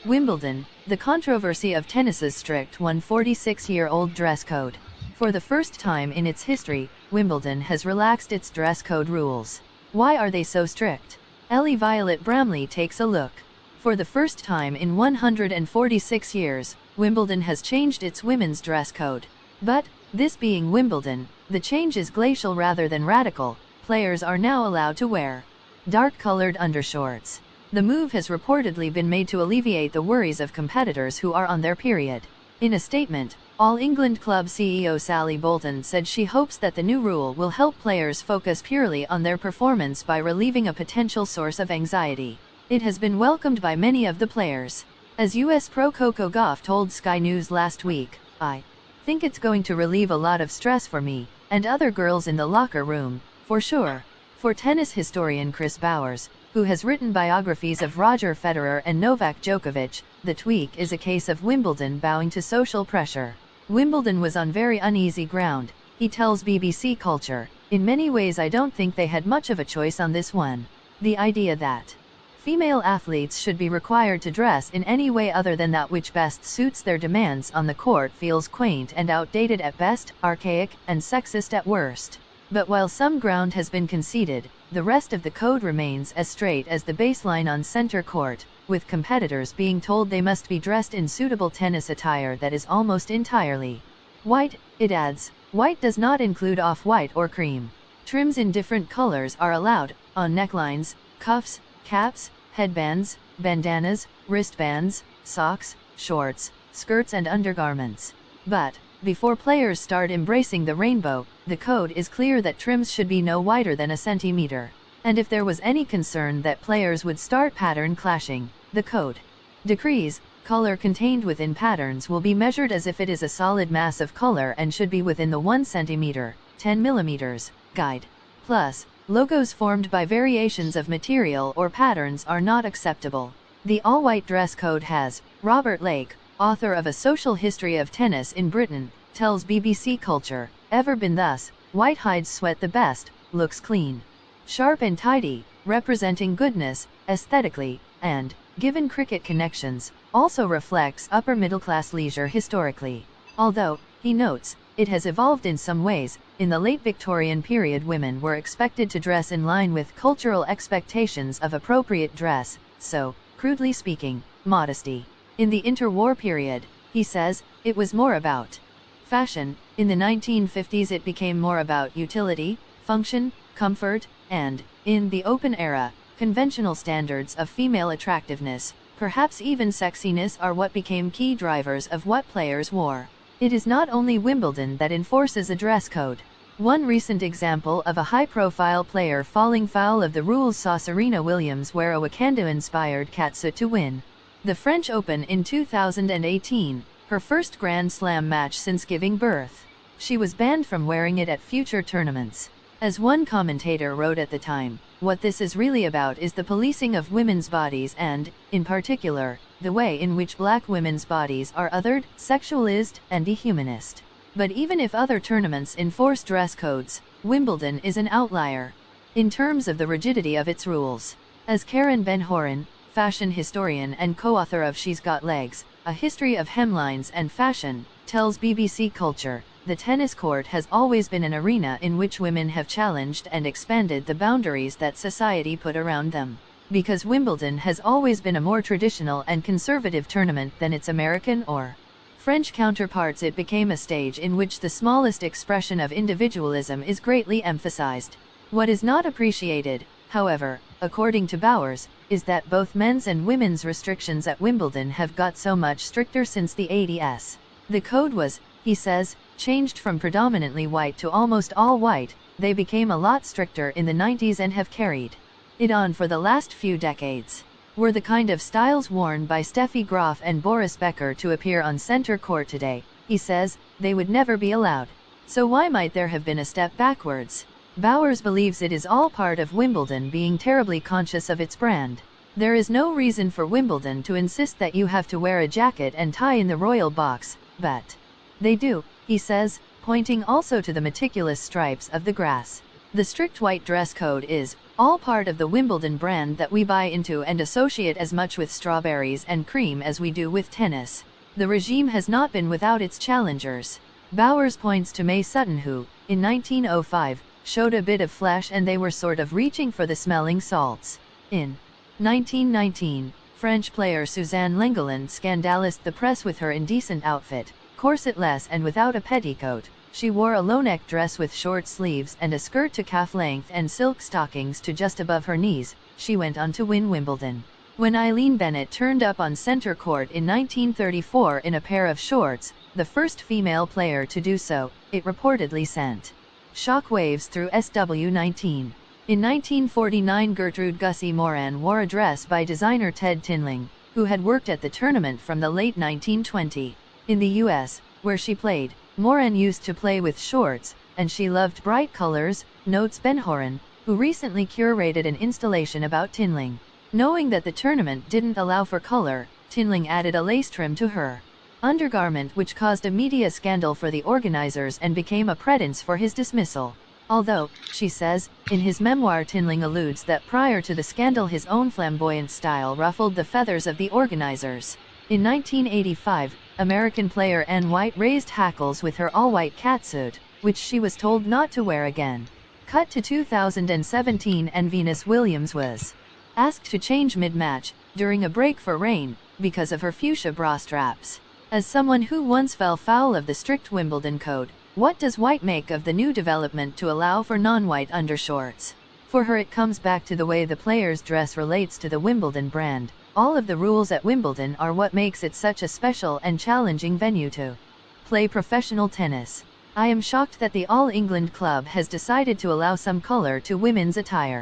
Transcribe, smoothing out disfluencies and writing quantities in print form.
Wimbledon, the controversy of tennis's strict 146-year-old dress code. For the first time in its history, Wimbledon has relaxed its dress code rules. Why are they so strict? Ellie Violet Bramley takes a look. For the first time in 146 years, Wimbledon has changed its women's dress code. But, this being Wimbledon, the change is glacial rather than radical. Players are now allowed to wear dark-colored undershorts. The move has reportedly been made to alleviate the worries of competitors who are on their period. In a statement, All England Club CEO Sally Bolton said she hopes that the new rule will help players focus purely on their performance by relieving a potential source of anxiety. It has been welcomed by many of the players. As US pro Coco Gauff told Sky News last week, "I think it's going to relieve a lot of stress for me, and other girls in the locker room, for sure." For tennis historian Chris Bowers, who has written biographies of Roger Federer and Novak Djokovic, the tweak is a case of Wimbledon bowing to social pressure. Wimbledon was on very uneasy ground, he tells BBC Culture. "In many ways I don't think they had much of a choice on this one. The idea that female athletes should be required to dress in any way other than that which best suits their demands on the court feels quaint and outdated at best, archaic, and sexist at worst." But while some ground has been conceded, the rest of the code remains as straight as the baseline on center court, with competitors being told they must be dressed in suitable tennis attire that is almost entirely white. It adds, white does not include off-white or cream. Trims in different colors are allowed, on necklines, cuffs, caps, headbands, bandanas, wristbands, socks, shorts, skirts and undergarments. But, before players start embracing the rainbow, the code is clear that trims should be no wider than a centimeter. And if there was any concern that players would start pattern clashing, the code decrees, color contained within patterns will be measured as if it is a solid mass of color and should be within the 1 centimeter, 10 millimeters, guide. Plus, logos formed by variations of material or patterns are not acceptable. The all-white dress code has, Robert Lake, author of A Social History of Tennis in Britain, tells BBC Culture, ever been thus. White hides sweat the best, looks clean, sharp and tidy, representing goodness, aesthetically, and, given cricket connections, also reflects upper-middle-class leisure historically. Although, he notes, it has evolved in some ways. In the late Victorian period women were expected to dress in line with cultural expectations of appropriate dress, so, crudely speaking, modesty. In the interwar period, he says, it was more about fashion. In the 1950s it became more about utility, function, comfort, and, in the open era, conventional standards of female attractiveness, perhaps even sexiness, are what became key drivers of what players wore. It is not only Wimbledon that enforces a dress code. One recent example of a high-profile player falling foul of the rules saw Serena Williams wear a Wakanda-inspired catsuit to win the French Open in 2018, her first Grand Slam match since giving birth. She was banned from wearing it at future tournaments. As one commentator wrote at the time, what this is really about is the policing of women's bodies and, in particular, the way in which black women's bodies are othered, sexualized, and dehumanized. But even if other tournaments enforce dress codes, Wimbledon is an outlier in terms of the rigidity of its rules. As Karen Ben-Horan, fashion historian and co-author of She's Got Legs, A History of Hemlines and Fashion, tells BBC Culture, the tennis court has always been an arena in which women have challenged and expanded the boundaries that society put around them. Because Wimbledon has always been a more traditional and conservative tournament than its American or French counterparts, it became a stage in which the smallest expression of individualism is greatly emphasized. What is not appreciated, however, according to Bowers, is that both men's and women's restrictions at Wimbledon have got so much stricter since the 80s. The code was, he says, changed from predominantly white to almost all white. They became a lot stricter in the 90s and have carried it on for the last few decades. Were the kind of styles worn by Steffi Graf and Boris Becker to appear on center court today, he says, they would never be allowed. So why might there have been a step backwards? Bowers believes it is all part of Wimbledon being terribly conscious of its brand. There is no reason for Wimbledon to insist that you have to wear a jacket and tie in the royal box, but they do, he says, pointing also to the meticulous stripes of the grass. The strict white dress code is all part of the Wimbledon brand that we buy into and associate as much with strawberries and cream as we do with tennis. The regime has not been without its challengers. Bowers points to May Sutton who, in 1905, showed a bit of flesh and they were sort of reaching for the smelling salts. In 1919, French player Suzanne Lenglen scandalized the press with her indecent outfit, corsetless and without a petticoat. She wore a low-neck dress with short sleeves and a skirt to calf length and silk stockings to just above her knees. She went on to win Wimbledon. When Eileen Bennett turned up on centre court in 1934 in a pair of shorts, the first female player to do so, it reportedly sent shock waves through SW19. In 1949, Gertrude Gussie Moran wore a dress by designer Ted Tinling, who had worked at the tournament from the late 1920s. In the US, where she played, Moran used to play with shorts, and she loved bright colors, notes Ben Horan, who recently curated an installation about Tinling. Knowing that the tournament didn't allow for color, Tinling added a lace trim to her undergarment, which caused a media scandal for the organizers and became a precedent for his dismissal. Although, she says, in his memoir Tinling alludes that prior to the scandal his own flamboyant style ruffled the feathers of the organizers. In 1985, American player Ann White raised hackles with her all-white catsuit, which she was told not to wear again. Cut to 2017 and Venus Williams was asked to change mid-match, during a break for rain, because of her fuchsia bra straps. As someone who once fell foul of the strict Wimbledon code, what does White make of the new development to allow for non-white undershorts? For her it comes back to the way the player's dress relates to the Wimbledon brand. All of the rules at Wimbledon are what makes it such a special and challenging venue to play professional tennis. I am shocked that the All England Club has decided to allow some color to women's attire.